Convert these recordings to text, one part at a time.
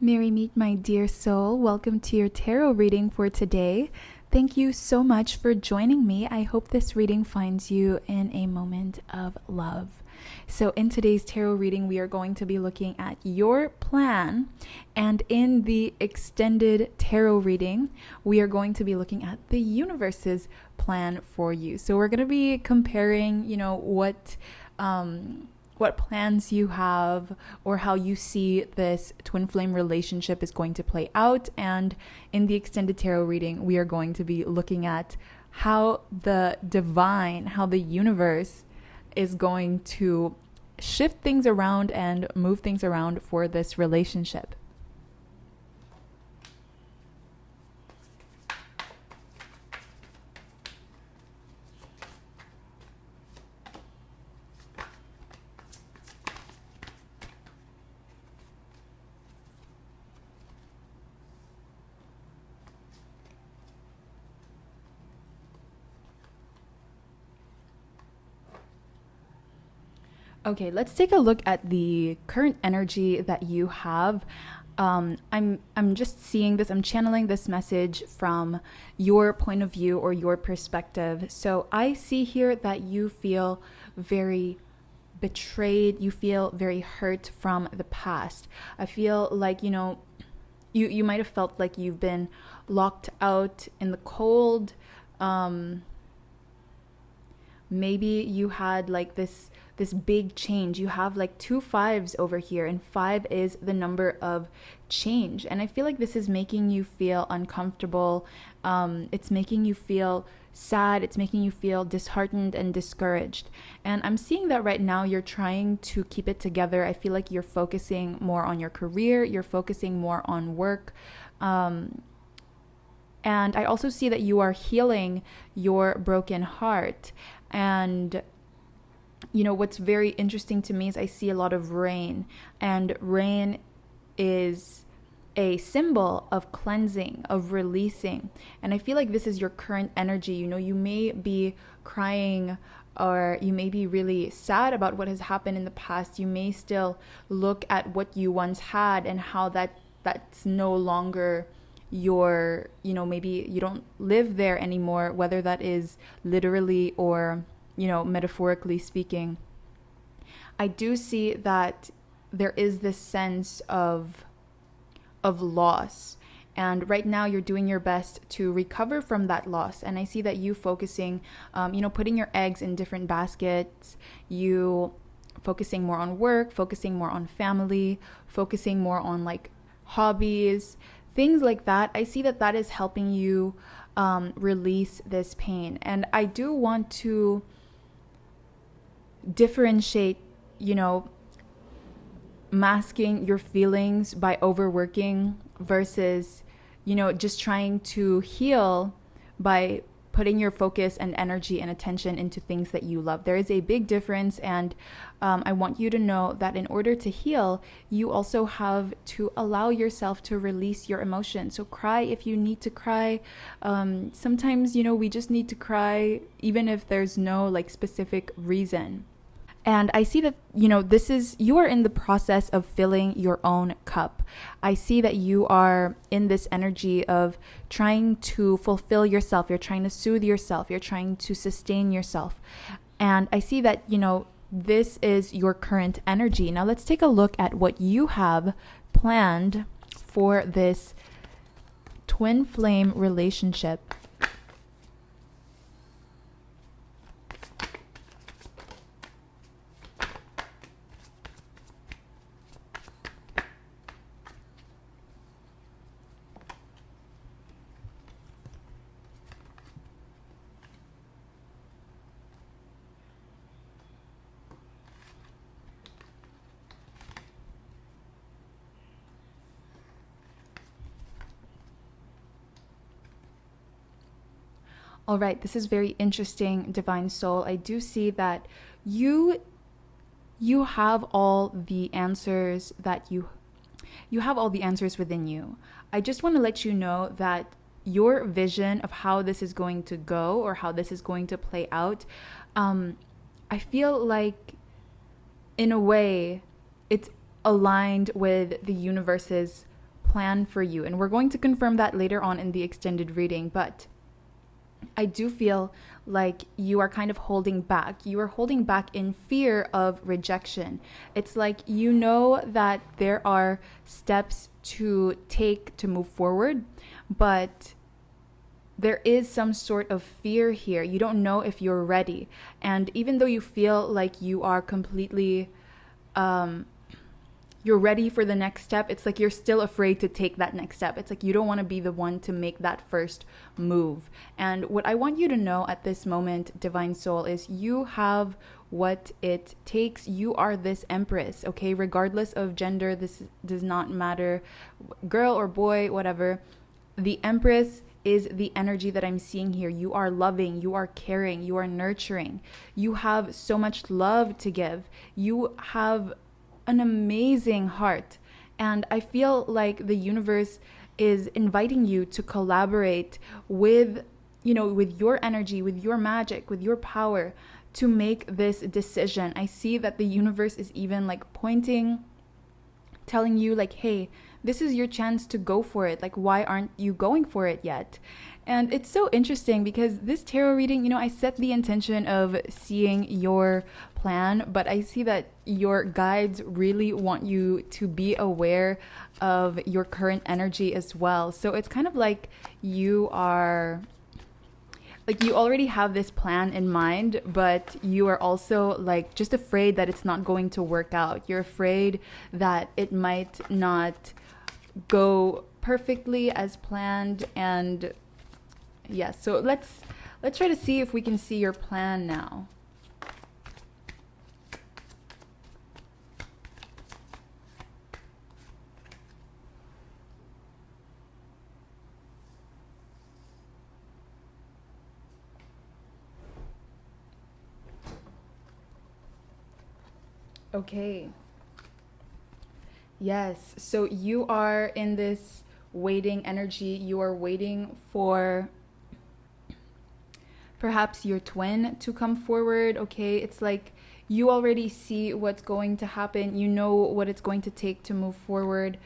Merry meet, my dear soul. Welcome to your tarot reading for today. Thank you so much for joining me. I hope this reading finds you in a moment of love. So in today's tarot reading, we are going to be looking at your plan. And in the extended tarot reading, we are going to be looking at the universe's plan for you. So we're going to be comparing, what plans you have or how you see this twin flame relationship is going to play out. And in the extended tarot reading, we are going to be looking at how the divine, how the universe is going to shift things around and move things around for this relationship. Okay, let's take a look at the current energy that you have. I'm just seeing this, I'm channeling this message from your point of view or your perspective. So I see here that you feel very betrayed, you feel very hurt from the past. I feel like, you might have felt like you've been locked out in the cold. Maybe you had like this big change. You have like 2 5s over here, and 5 is the number of change. And I feel like this is making you feel uncomfortable. It's making you feel sad. It's making you feel disheartened and discouraged. And I'm seeing that right now you're trying to keep it together. I feel like you're focusing more on your career. You're focusing more on work. And I also see that you are healing your broken heart. And what's very interesting to me is I see a lot of rain, and rain is a symbol of cleansing, of releasing. And I feel like this is your current energy. You may be crying, or you may be really sad about what has happened in the past. You may still look at what you once had and how that's no longer maybe you don't live there anymore, whether that is literally or metaphorically speaking. I do see that there is this sense of loss, and right now you're doing your best to recover from that loss. And I see that you focusing, putting your eggs in different baskets, you focusing more on work, focusing more on family, focusing more on like hobbies, things like that. I see that is helping you release this pain. And I do want to differentiate, masking your feelings by overworking versus, just trying to heal by putting your focus and energy and attention into things that you love. There is a big difference, and I want you to know that in order to heal, you also have to allow yourself to release your emotions. So cry if you need to cry. Sometimes, we just need to cry even if there's no like specific reason. And I see that, you are in the process of filling your own cup. I see that you are in this energy of trying to fulfill yourself. You're trying to soothe yourself. You're trying to sustain yourself. And I see that, this is your current energy. Now let's take a look at what you have planned for this twin flame relationship. All right, this is very interesting, divine soul. I do see that you have all the answers you have all the answers within you. I just want to let you know that your vision of how this is going to go or how this is going to play out, I feel like in a way it's aligned with the universe's plan for you. And we're going to confirm that later on in the extended reading. But I do feel like you are kind of holding back. You are holding back in fear of rejection. It's like you know that there are steps to take to move forward, but there is some sort of fear here. You don't know if you're ready. And even though you feel like you are completely you're ready for the next step, it's like you're still afraid to take that next step. It's like you don't want to be the one to make that first move. And what I want you to know at this moment, Divine Soul, is you have what it takes. You are this Empress, okay? Regardless of gender, this does not matter, girl or boy, whatever. The Empress is the energy that I'm seeing here. You are loving, you are caring, you are nurturing. You have so much love to give. You have an amazing heart. And I feel like the universe is inviting you to collaborate with, with your energy, with your magic, with your power to make this decision. I see that the universe is even like pointing, telling you like, hey, this is your chance to go for it. Like, why aren't you going for it yet? And it's so interesting because this tarot reading, I set the intention of seeing your plan, but I see that your guides really want you to be aware of your current energy as well. So it's kind of like you already have this plan in mind, but you are also like just afraid that it's not going to work out. You're afraid that it might not go perfectly as planned. And yes, so let's try to see if we can see your plan now. Okay. Yes, so you are in this waiting energy. You are waiting for perhaps your twin to come forward, okay? It's like you already see what's going to happen. You know what it's going to take to move forward,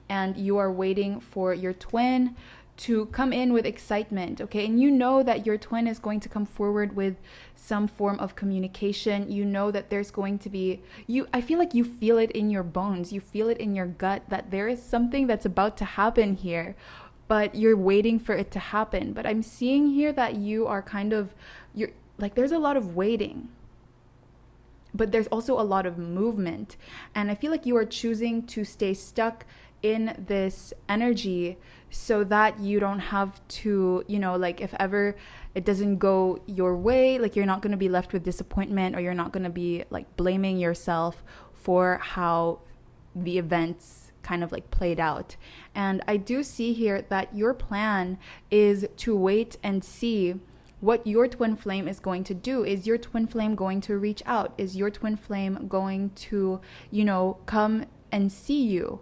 and you are waiting for your twin to come in with excitement, okay? And you know that your twin is going to come forward with some form of communication. You know that there's going to be, I feel like you feel it in your bones. You feel it in your gut that there is something that's about to happen here, but you're waiting for it to happen. But I'm seeing here that you are you're like, there's a lot of waiting, but there's also a lot of movement. And I feel like you are choosing to stay stuck in this energy so that you don't have to, like if ever it doesn't go your way, like you're not going to be left with disappointment, or you're not going to be like blaming yourself for how the events kind of like played out. And I do see here that your plan is to wait and see what your twin flame is going to do. Is your twin flame going to reach out? Is your twin flame going to, come and see you?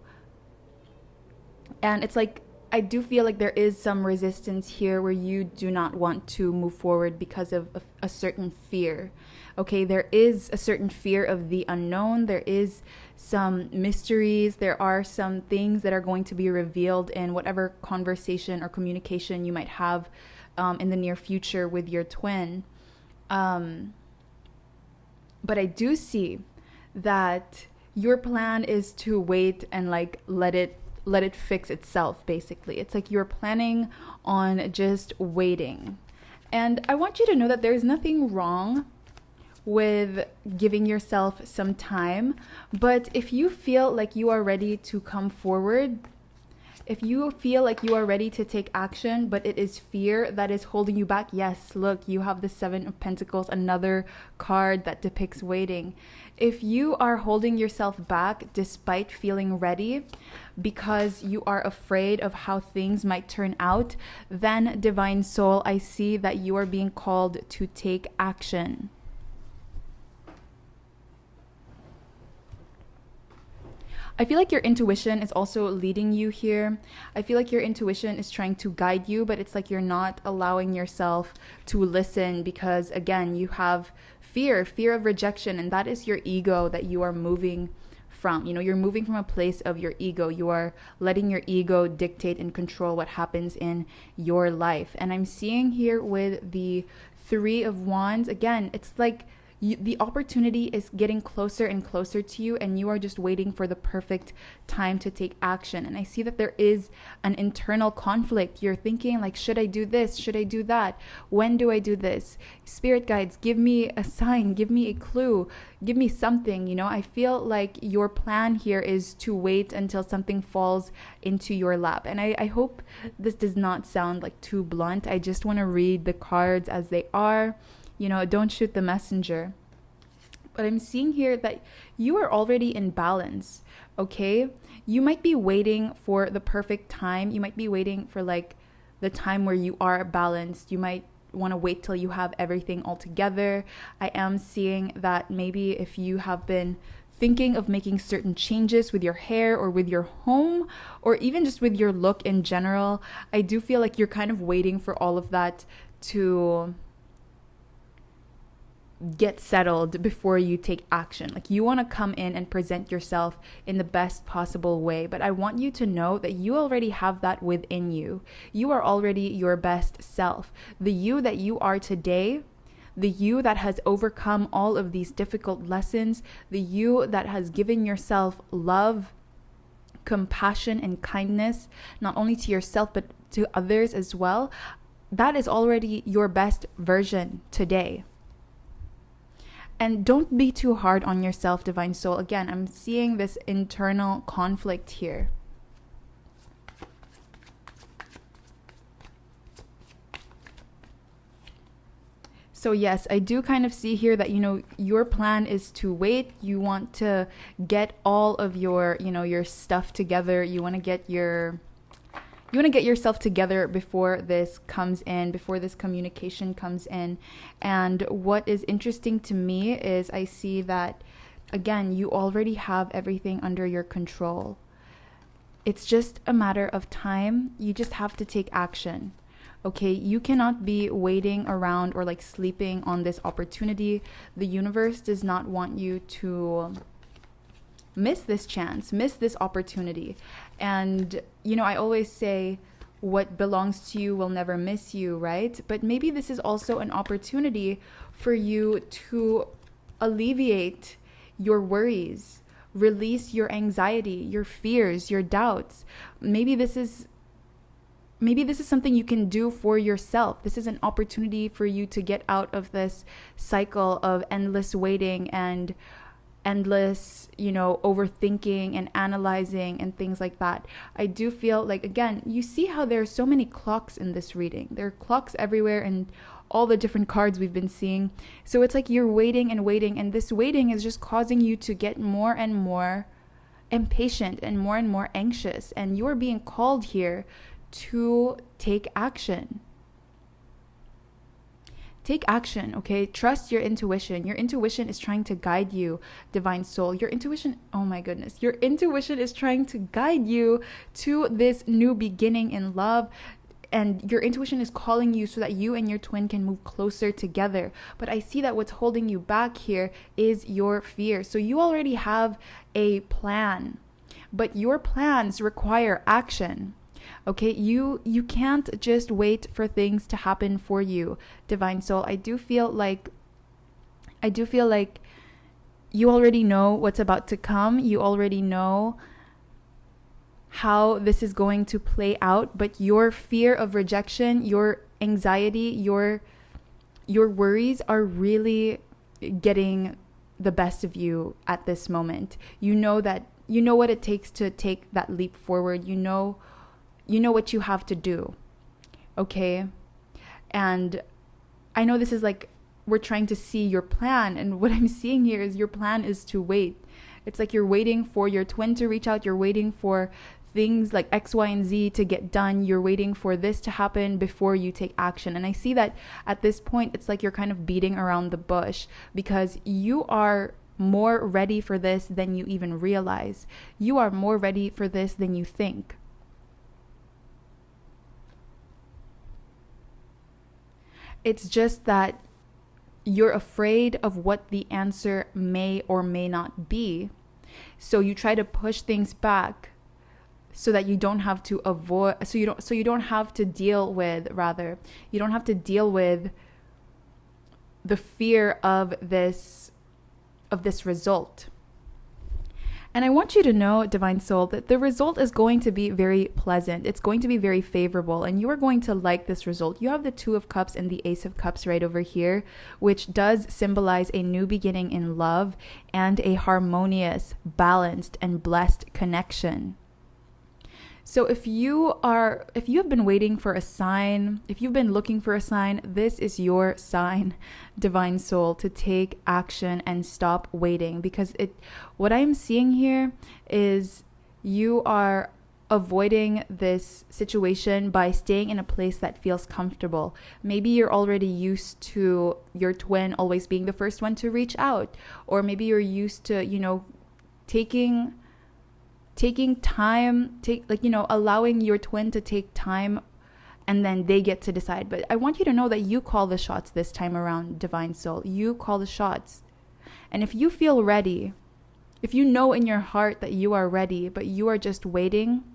And it's like, I do feel like there is some resistance here where you do not want to move forward because of a certain fear. Okay, there is a certain fear of the unknown. There is some mysteries. There are some things that are going to be revealed in whatever conversation or communication you might have in the near future with your twin. But I do see that your plan is to wait and like let it fix itself, basically. It's like you're planning on just waiting. And I want you to know that there's nothing wrong with giving yourself some time. But if you feel like you are ready to come forward, if you feel like you are ready to take action, but it is fear that is holding you back, yes, look, you have the Seven of Pentacles, another card that depicts waiting. If you are holding yourself back despite feeling ready because you are afraid of how things might turn out, then Divine Soul, I see that you are being called to take action. I feel like your intuition is also leading you here. I feel like your intuition is trying to guide you, but it's like you're not allowing yourself to listen because, again, you have fear of rejection, and that is your ego that you are moving from. You're moving from a place of your ego. You are letting your ego dictate and control what happens in your life. And I'm seeing here with the Three of Wands, again, it's like the opportunity is getting closer and closer to you, and you are just waiting for the perfect time to take action. And I see that there is an internal conflict. You're thinking like, should I do this? Should I do that? When do I do this? Spirit guides, give me a sign, give me a clue, give me something. I feel like your plan here is to wait until something falls into your lap. And I hope this does not sound like too blunt. I just want to read the cards as they are. Don't shoot the messenger. But I'm seeing here that you are already in balance, okay? You might be waiting for the perfect time. You might be waiting for like the time where you are balanced. You might want to wait till you have everything all together. I am seeing that maybe if you have been thinking of making certain changes with your hair or with your home or even just with your look in general, I do feel like you're kind of waiting for all of that to get settled before you take action. Like you want to come in and present yourself in the best possible way. But I want you to know that you already have that within you. You are already your best self. The you that you are today, the you that has overcome all of these difficult lessons, the you that has given yourself love, compassion, and kindness, not only to yourself, but to others as well. That is already your best version today. And don't be too hard on yourself, Divine Soul. Again, I'm seeing this internal conflict here. So yes, I do kind of see here that, your plan is to wait. You want to get all of your, your stuff together. You want to get yourself together before this comes in, before this communication comes in. And what is interesting to me is I see that, again, you already have everything under your control. It's just a matter of time. You just have to take action. Okay, you cannot be waiting around or like sleeping on this opportunity. The universe does not want you to miss this chance, miss this opportunity. And, I always say what belongs to you will never miss you, right? But maybe this is also an opportunity for you to alleviate your worries, release your anxiety, your fears, your doubts. Maybe this is something you can do for yourself. This is an opportunity for you to get out of this cycle of endless waiting and endless, overthinking and analyzing and things like that. I do feel like, again, you see how there are so many clocks in this reading. There are clocks everywhere and all the different cards we've been seeing. So it's like you're waiting and waiting, and this waiting is just causing you to get more and more impatient and more anxious. And you're being called here to take action. Take action, okay? Trust your intuition. Your intuition is trying to guide you, Divine Soul. Your intuition, oh my goodness. Your intuition is trying to guide you to this new beginning in love. And your intuition is calling you so that you and your twin can move closer together. But I see that what's holding you back here is your fear. So you already have a plan, but your plans require action. Okay, you can't just wait for things to happen for you, Divine Soul. I do feel like you already know what's about to come. You already know how this is going to play out, but your fear of rejection, your anxiety, your worries are really getting the best of you at this moment. You know what it takes to take that leap forward. You know what you have to do, okay? And I know this is like, we're trying to see your plan, and what I'm seeing here is your plan is to wait. It's like you're waiting for your twin to reach out. You're waiting for things like X, Y, and Z to get done. You're waiting for this to happen before you take action. And I see that at this point, it's like you're kind of beating around the bush because you are more ready for this than you even realize. You are more ready for this than you think. It's just that you're afraid of what the answer may or may not be. So you try to push things back so that you don't have to you don't have to deal with, you don't have to deal with the fear of this result. And I want you to know, Divine Soul, that the result is going to be very pleasant. It's going to be very favorable, and you are going to like this result. You have the Two of Cups and the Ace of Cups right over here, which does symbolize a new beginning in love and a harmonious, balanced, and blessed connection. So if you have been waiting for a sign, if you've been looking for a sign, this is your sign, Divine Soul, to take action and stop waiting. Because what I'm seeing here is you are avoiding this situation by staying in a place that feels comfortable. Maybe you're already used to your twin always being the first one to reach out, or maybe you're used to, taking time, allowing your twin to take time, and then they get to decide. But I want you to know that you call the shots this time around, Divine Soul. You call the shots. And if you feel ready, if you know in your heart that you are ready, but you are just waiting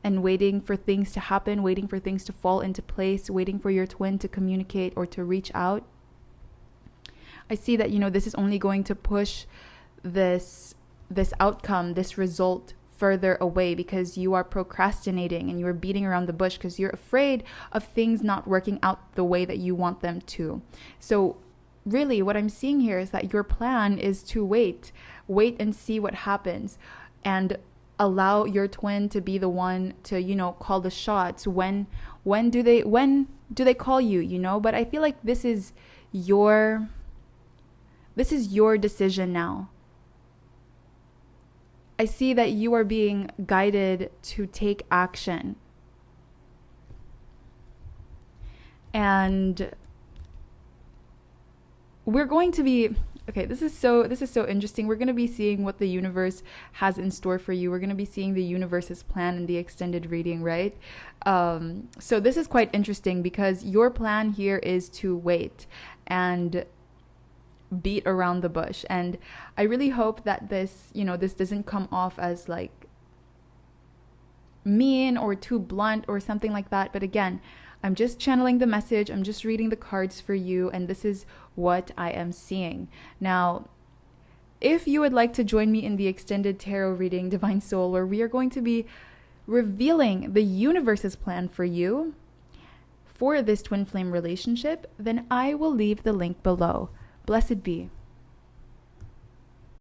and waiting for things to happen, waiting for things to fall into place, waiting for your twin to communicate or to reach out, I see that, this is only going to push this outcome, this result further away, because you are procrastinating and you are beating around the bush because you're afraid of things not working out the way that you want them to. So really what I'm seeing here is that your plan is to wait and see what happens, and allow your twin to be the one to, call the shots. When do they call you, but I feel like this is your decision now. I see that you are being guided to take action. And we're going to be, okay, this is so interesting. We're going to be seeing what the universe has in store for you. We're going to be seeing the universe's plan in the extended reading, right? So this is quite interesting because your plan here is to wait and beat around the bush. And I really hope that this doesn't come off as like mean or too blunt or something like that. But again, I'm just channeling the message. I'm just reading the cards for you, and this is what I am seeing. Now, if you would like to join me in the extended tarot reading, Divine Soul, where we are going to be revealing the universe's plan for you for this twin flame relationship, then I will leave the link below. Blessed be.